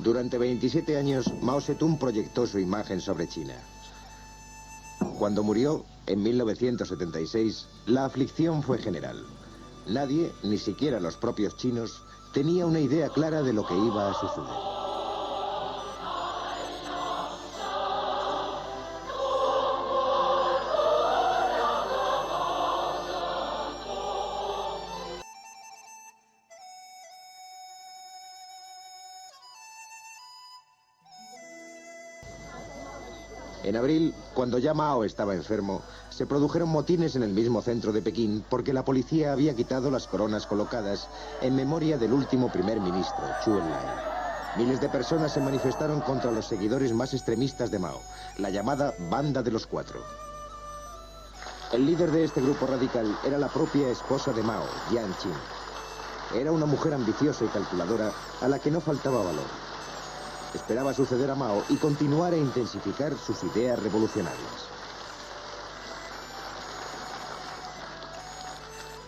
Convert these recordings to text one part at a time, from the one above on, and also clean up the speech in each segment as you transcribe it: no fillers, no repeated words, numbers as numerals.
Durante 27 años, Mao Zedong proyectó su imagen sobre China. Cuando murió, en 1976, la aflicción fue general. Nadie, ni siquiera los propios chinos, tenía una idea clara de lo que iba a suceder. En abril, cuando ya Mao estaba enfermo, se produjeron motines en el mismo centro de Pekín porque la policía había quitado las coronas colocadas en memoria del último primer ministro, Zhou Enlai. Miles de personas se manifestaron contra los seguidores más extremistas de Mao, la llamada Banda de los Cuatro. El líder de este grupo radical era la propia esposa de Mao, Jiang Qin. Era una mujer ambiciosa y calculadora a la que no faltaba valor. Esperaba suceder a Mao y continuar e intensificar sus ideas revolucionarias.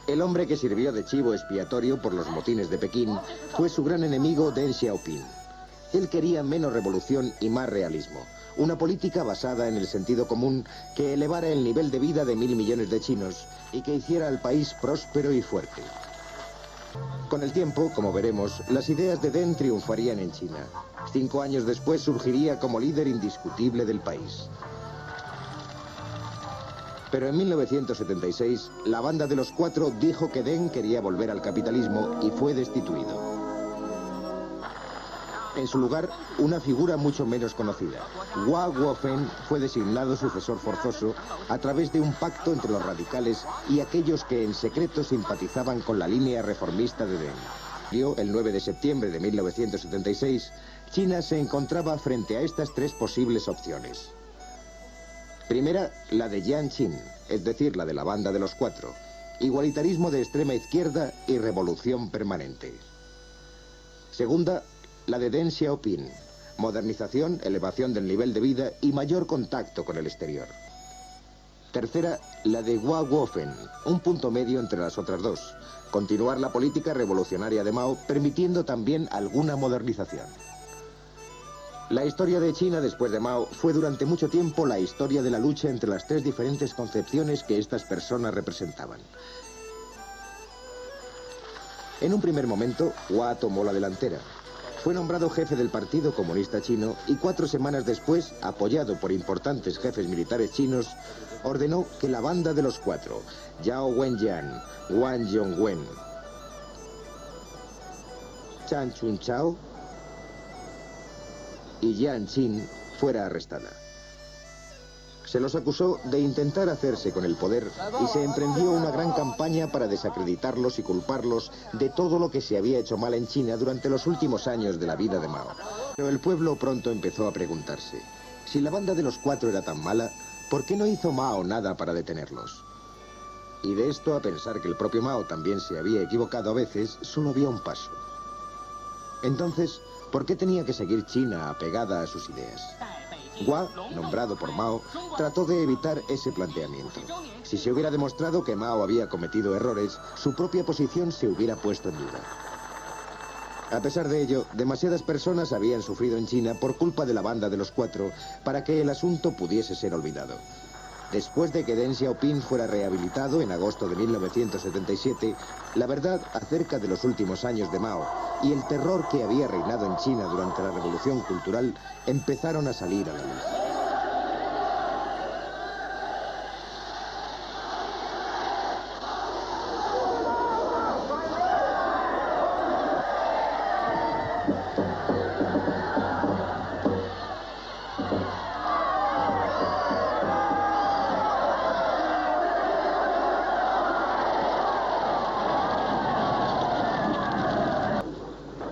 El hombre que sirvió de chivo expiatorio por los motines de Pekín fue su gran enemigo Deng Xiaoping. Él quería menos revolución y más realismo, una política basada en el sentido común que elevara el nivel de vida de 1.000 millones de chinos y que hiciera al país próspero y fuerte. Con el tiempo, como veremos, las ideas de Deng triunfarían en China. 5 años después surgiría como líder indiscutible del país. Pero en 1976, la Banda de los Cuatro dijo que Deng quería volver al capitalismo y fue destituido. En su lugar, una figura mucho menos conocida, Hua Guofeng, fue designado sucesor forzoso a través de un pacto entre los radicales y aquellos que en secreto simpatizaban con la línea reformista de Deng. El 9 de septiembre de 1976, China se encontraba frente a estas 3 posibles opciones. Primera, la de Jiang Qin, es decir, la de la Banda de los Cuatro. Igualitarismo de extrema izquierda y revolución permanente. Segunda, la de Deng Xiaoping, modernización, elevación del nivel de vida y mayor contacto con el exterior. Tercera, la de Hua Guofeng, un punto medio entre las otras dos, continuar la política revolucionaria de Mao, permitiendo también alguna modernización. La historia de China después de Mao fue durante mucho tiempo la historia de la lucha entre las 3 diferentes concepciones que estas personas representaban. En un primer momento, Hua tomó la delantera. Fue nombrado jefe del Partido Comunista Chino y 4 semanas después, apoyado por importantes jefes militares chinos, ordenó que la Banda de los Cuatro, Zhao Wenjian, Wang Yongwen, Chan Chunchao y Jiang Qin fuera arrestada. Se los acusó de intentar hacerse con el poder y se emprendió una gran campaña para desacreditarlos y culparlos de todo lo que se había hecho mal en China durante los últimos años de la vida de Mao. Pero el pueblo pronto empezó a preguntarse, si la Banda de los Cuatro era tan mala, ¿por qué no hizo Mao nada para detenerlos? Y de esto a pensar que el propio Mao también se había equivocado a veces, solo había un paso. Entonces, ¿por qué tenía que seguir China apegada a sus ideas? Hua, nombrado por Mao, trató de evitar ese planteamiento. Si se hubiera demostrado que Mao había cometido errores, su propia posición se hubiera puesto en duda. A pesar de ello, demasiadas personas habían sufrido en China por culpa de la Banda de los Cuatro para que el asunto pudiese ser olvidado. Después de que Deng Xiaoping fuera rehabilitado en agosto de 1977, la verdad acerca de los últimos años de Mao y el terror que había reinado en China durante la Revolución Cultural empezaron a salir a la luz.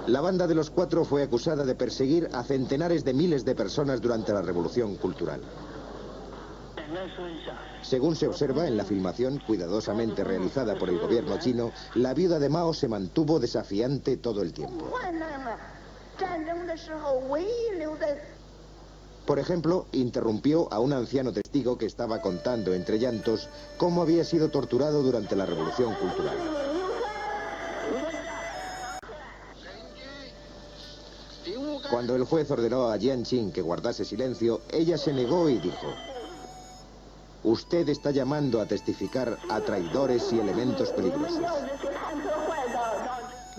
La Banda de los Cuatro fue acusada de perseguir a centenares de miles de personas durante la Revolución Cultural. Según se observa en la filmación cuidadosamente realizada por el gobierno chino, la viuda de Mao se mantuvo desafiante todo el tiempo. Por ejemplo, interrumpió a un anciano testigo que estaba contando entre llantos cómo había sido torturado durante la Revolución Cultural. Cuando el juez ordenó a Jiang Qin que guardase silencio, ella se negó y dijo: usted está llamando a testificar a traidores y elementos peligrosos.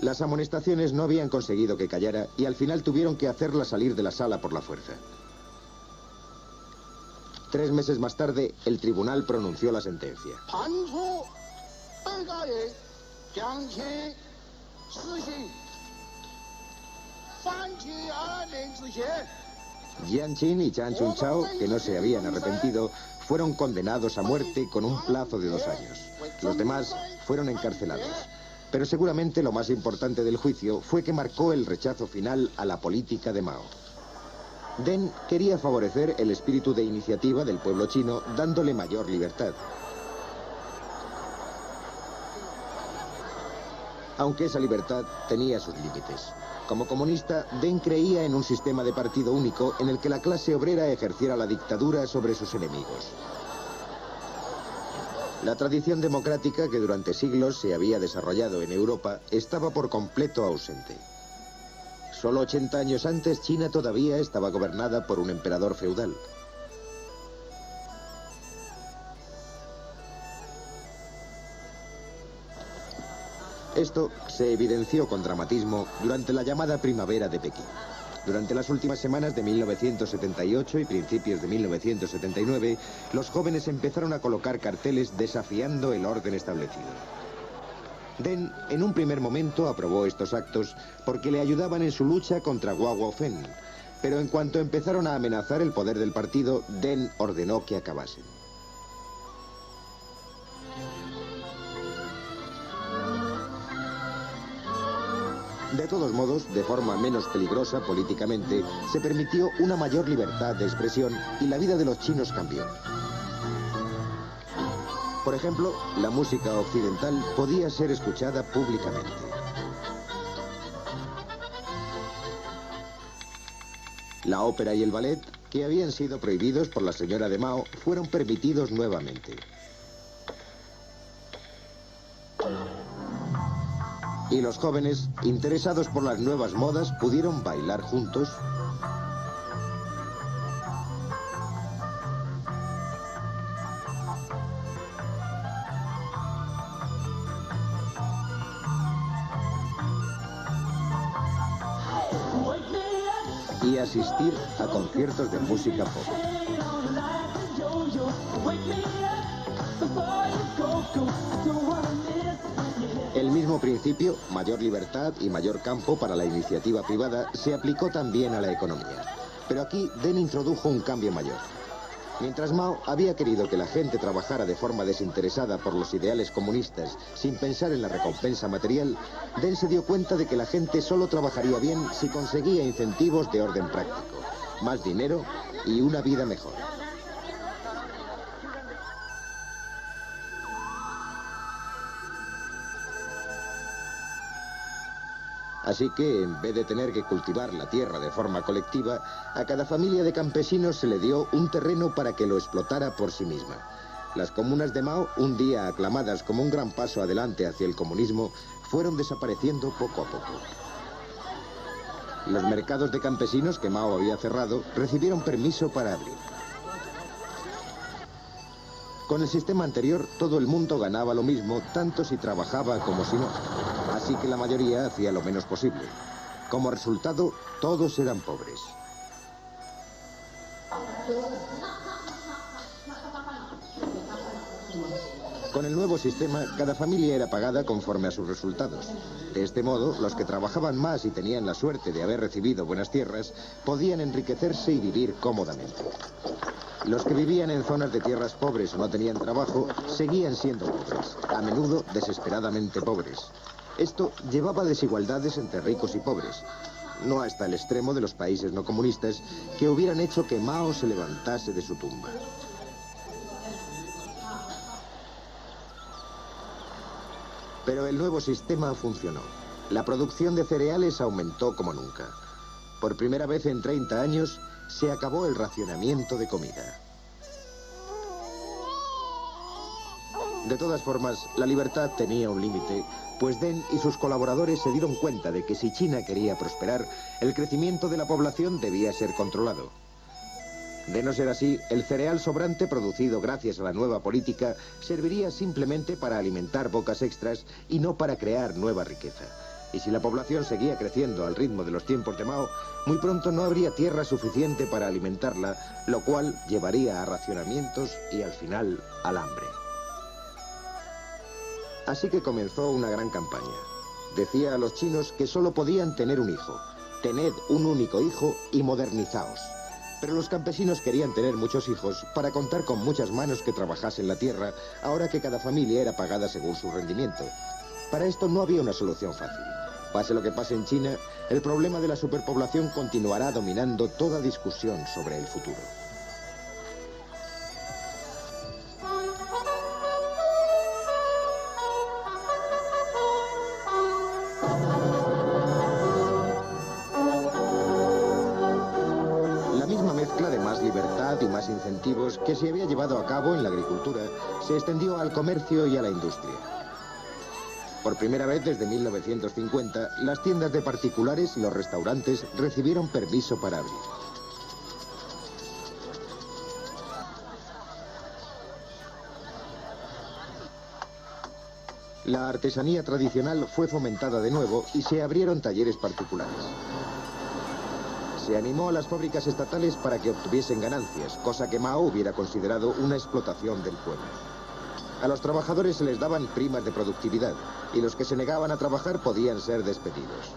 Las amonestaciones no habían conseguido que callara y al final tuvieron que hacerla salir de la sala por la fuerza. 3 meses más tarde, el tribunal pronunció la sentencia. Jiang Qin y Chan Chun Chao, que no se habían arrepentido, fueron condenados a muerte con un plazo de 2 años. Los demás fueron encarcelados. Pero seguramente lo más importante del juicio fue que marcó el rechazo final a la política de Mao. Deng quería favorecer el espíritu de iniciativa del pueblo chino, dándole mayor libertad. Aunque esa libertad tenía sus límites. Como comunista, Deng creía en un sistema de partido único en el que la clase obrera ejerciera la dictadura sobre sus enemigos. La tradición democrática que durante siglos se había desarrollado en Europa estaba por completo ausente. Solo 80 años antes, China todavía estaba gobernada por un emperador feudal. Esto se evidenció con dramatismo durante la llamada Primavera de Pekín. Durante las últimas semanas de 1978 y principios de 1979, los jóvenes empezaron a colocar carteles desafiando el orden establecido. Deng, en un primer momento, aprobó estos actos porque le ayudaban en su lucha contra Guo Guofeng, pero en cuanto empezaron a amenazar el poder del partido, Deng ordenó que acabasen. De todos modos, de forma menos peligrosa políticamente, se permitió una mayor libertad de expresión y la vida de los chinos cambió. Por ejemplo, la música occidental podía ser escuchada públicamente. La ópera y el ballet, que habían sido prohibidos por la señora de Mao, fueron permitidos nuevamente. Y los jóvenes, interesados por las nuevas modas, pudieron bailar juntos. Y asistir a conciertos de música pop. El mismo principio, mayor libertad y mayor campo para la iniciativa privada, se aplicó también a la economía. Pero aquí Deng introdujo un cambio mayor. Mientras Mao había querido que la gente trabajara de forma desinteresada por los ideales comunistas, sin pensar en la recompensa material, Deng se dio cuenta de que la gente solo trabajaría bien si conseguía incentivos de orden práctico, más dinero y una vida mejor. Así que, en vez de tener que cultivar la tierra de forma colectiva, a cada familia de campesinos se le dio un terreno para que lo explotara por sí misma. Las comunas de Mao, un día aclamadas como un gran paso adelante hacia el comunismo, fueron desapareciendo poco a poco. Los mercados de campesinos que Mao había cerrado recibieron permiso para abrir. Con el sistema anterior, todo el mundo ganaba lo mismo, tanto si trabajaba como si no. Así que la mayoría hacía lo menos posible. Como resultado, todos eran pobres. Con el nuevo sistema, cada familia era pagada conforme a sus resultados. De este modo, los que trabajaban más y tenían la suerte de haber recibido buenas tierras, podían enriquecerse y vivir cómodamente. Los que vivían en zonas de tierras pobres o no tenían trabajo, seguían siendo pobres, a menudo desesperadamente pobres. Esto llevaba a desigualdades entre ricos y pobres, no hasta el extremo de los países no comunistas que hubieran hecho que Mao se levantase de su tumba. Pero el nuevo sistema funcionó. La producción de cereales aumentó como nunca. Por primera vez en 30 años, se acabó el racionamiento de comida. De todas formas, la libertad tenía un límite, pues Deng y sus colaboradores se dieron cuenta de que si China quería prosperar, el crecimiento de la población debía ser controlado. De no ser así, el cereal sobrante producido gracias a la nueva política serviría simplemente para alimentar bocas extras y no para crear nueva riqueza. Y si la población seguía creciendo al ritmo de los tiempos de Mao, muy pronto no habría tierra suficiente para alimentarla, lo cual llevaría a racionamientos y al final al hambre. Así que comenzó una gran campaña. Decía a los chinos que solo podían tener un hijo. Tened un único hijo y modernizaos. Pero los campesinos querían tener muchos hijos para contar con muchas manos que trabajasen la tierra, ahora que cada familia era pagada según su rendimiento. Para esto no había una solución fácil. Pase lo que pase en China, el problema de la superpoblación continuará dominando toda discusión sobre el futuro. La misma mezcla de más libertad y más incentivos que se había llevado a cabo en la agricultura se extendió al comercio y a la industria. Por primera vez desde 1950, las tiendas de particulares y los restaurantes recibieron permiso para abrir. La artesanía tradicional fue fomentada de nuevo y se abrieron talleres particulares. Se animó a las fábricas estatales para que obtuviesen ganancias, cosa que Mao hubiera considerado una explotación del pueblo. A los trabajadores se les daban primas de productividad y los que se negaban a trabajar podían ser despedidos.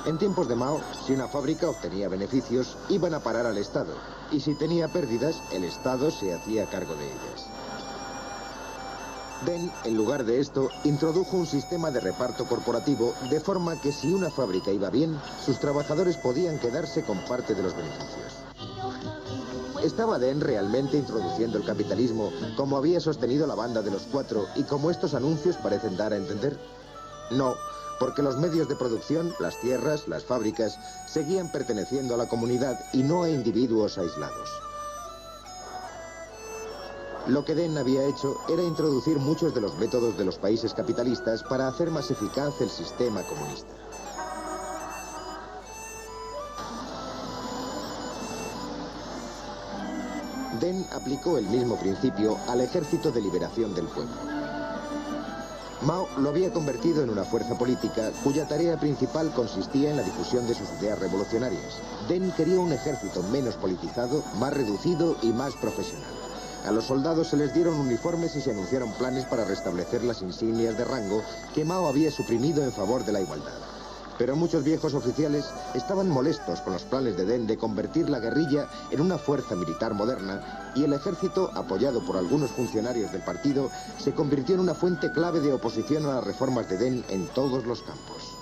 En tiempos de Mao, si una fábrica obtenía beneficios, iban a parar al Estado, y si tenía pérdidas, el Estado se hacía cargo de ellas. Deng, en lugar de esto, introdujo un sistema de reparto corporativo, de forma que si una fábrica iba bien, sus trabajadores podían quedarse con parte de los beneficios. ¿Estaba Deng realmente introduciendo el capitalismo, como había sostenido la banda de los cuatro y como estos anuncios parecen dar a entender? No, porque los medios de producción, las tierras, las fábricas, seguían perteneciendo a la comunidad y no a individuos aislados. Lo que Deng había hecho era introducir muchos de los métodos de los países capitalistas para hacer más eficaz el sistema comunista. Deng aplicó el mismo principio al Ejército de Liberación del Pueblo. Mao lo había convertido en una fuerza política cuya tarea principal consistía en la difusión de sus ideas revolucionarias. Deng quería un ejército menos politizado, más reducido y más profesional. A los soldados se les dieron uniformes y se anunciaron planes para restablecer las insignias de rango que Mao había suprimido en favor de la igualdad. Pero muchos viejos oficiales estaban molestos con los planes de Deng de convertir la guerrilla en una fuerza militar moderna y el ejército, apoyado por algunos funcionarios del partido, se convirtió en una fuente clave de oposición a las reformas de Deng en todos los campos.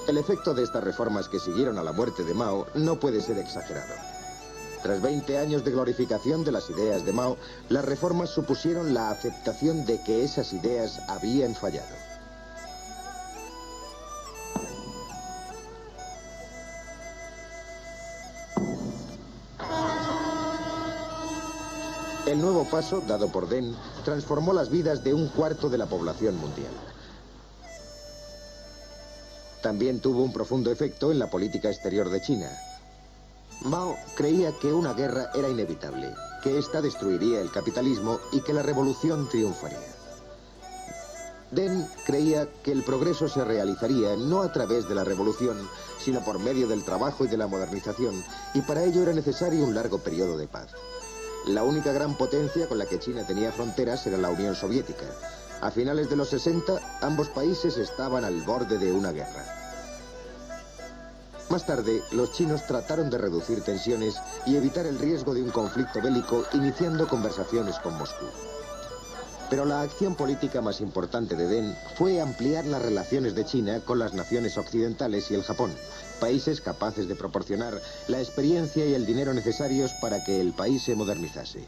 El efecto de estas reformas que siguieron a la muerte de Mao no puede ser exagerado. Tras 20 años de glorificación de las ideas de Mao, las reformas supusieron la aceptación de que esas ideas habían fallado. El nuevo paso, dado por Deng, transformó las vidas de un cuarto de la población mundial. También tuvo un profundo efecto en la política exterior de China. Mao creía que una guerra era inevitable, que ésta destruiría el capitalismo y que la revolución triunfaría. Deng creía que el progreso se realizaría no a través de la revolución, sino por medio del trabajo y de la modernización, y para ello era necesario un largo periodo de paz. La única gran potencia con la que China tenía fronteras era la Unión Soviética. A finales de los 60, ambos países estaban al borde de una guerra. Más tarde, los chinos trataron de reducir tensiones y evitar el riesgo de un conflicto bélico iniciando conversaciones con Moscú. Pero la acción política más importante de Deng fue ampliar las relaciones de China con las naciones occidentales y el Japón, países capaces de proporcionar la experiencia y el dinero necesarios para que el país se modernizase.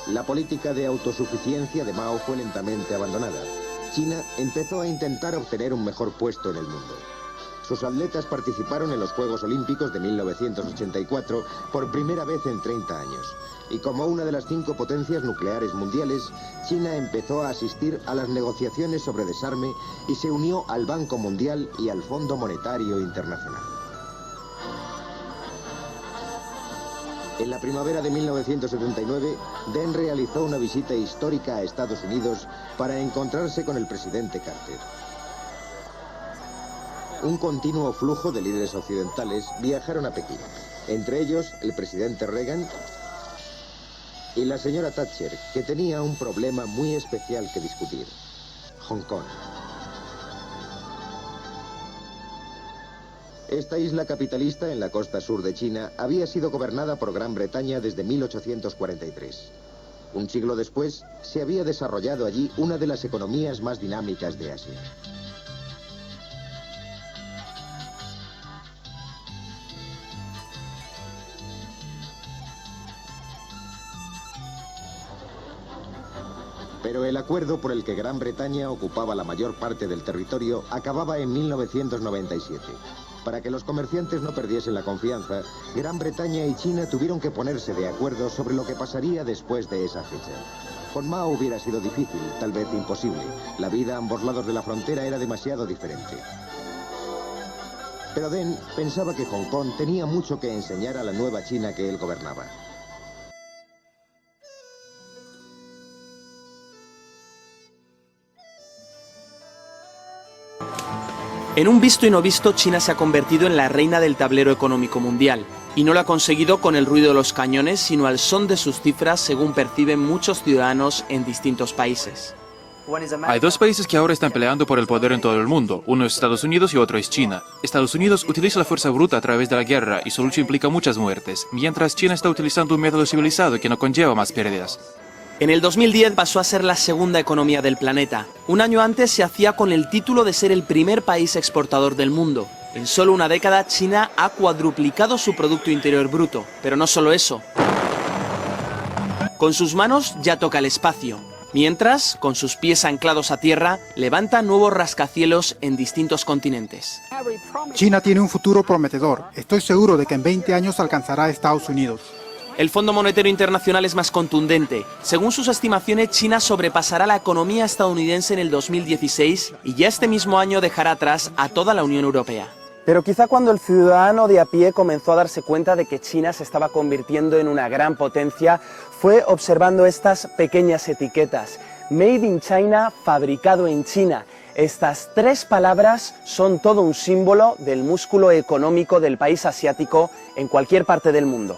La política de autosuficiencia de Mao fue lentamente abandonada. China empezó a intentar obtener un mejor puesto en el mundo. Sus atletas participaron en los Juegos Olímpicos de 1984 por primera vez en 30 años. Y como una de las 5 potencias nucleares mundiales, China empezó a asistir a las negociaciones sobre desarme y se unió al Banco Mundial y al Fondo Monetario Internacional. En la primavera de 1979, Deng realizó una visita histórica a Estados Unidos para encontrarse con el presidente Carter. Un continuo flujo de líderes occidentales viajaron a Pekín, entre ellos el presidente Reagan y la señora Thatcher, que tenía un problema muy especial que discutir: Hong Kong. Esta isla capitalista en la costa sur de China había sido gobernada por Gran Bretaña desde 1843. Un siglo después, se había desarrollado allí una de las economías más dinámicas de Asia. Pero el acuerdo por el que Gran Bretaña ocupaba la mayor parte del territorio acababa en 1997. Para que los comerciantes no perdiesen la confianza, Gran Bretaña y China tuvieron que ponerse de acuerdo sobre lo que pasaría después de esa fecha. Con Mao hubiera sido difícil, tal vez imposible. La vida a ambos lados de la frontera era demasiado diferente. Pero Deng pensaba que Hong Kong tenía mucho que enseñar a la nueva China que él gobernaba. En un visto y no visto, China se ha convertido en la reina del tablero económico mundial. Y no lo ha conseguido con el ruido de los cañones, sino al son de sus cifras, según perciben muchos ciudadanos en distintos países. Hay 2 países que ahora están peleando por el poder en todo el mundo. Uno es Estados Unidos y otro es China. Estados Unidos utiliza la fuerza bruta a través de la guerra y su lucha implica muchas muertes, mientras China está utilizando un método civilizado que no conlleva más pérdidas. En el 2010 pasó a ser la segunda economía del planeta. Un año antes se hacía con el título de ser el primer país exportador del mundo. En solo una década, China ha cuadruplicado su Producto Interior Bruto. Pero no solo eso. Con sus manos ya toca el espacio. Mientras, con sus pies anclados a tierra, levanta nuevos rascacielos en distintos continentes. China tiene un futuro prometedor. Estoy seguro de que en 20 años alcanzará a Estados Unidos. El Fondo Monetario Internacional es más contundente. Según sus estimaciones, China sobrepasará la economía estadounidense en el 2016 y ya este mismo año dejará atrás a toda la Unión Europea. Pero quizá cuando el ciudadano de a pie comenzó a darse cuenta de que China se estaba convirtiendo en una gran potencia, fue observando estas pequeñas etiquetas. Made in China, fabricado en China. Estas 3 palabras son todo un símbolo del músculo económico del país asiático en cualquier parte del mundo.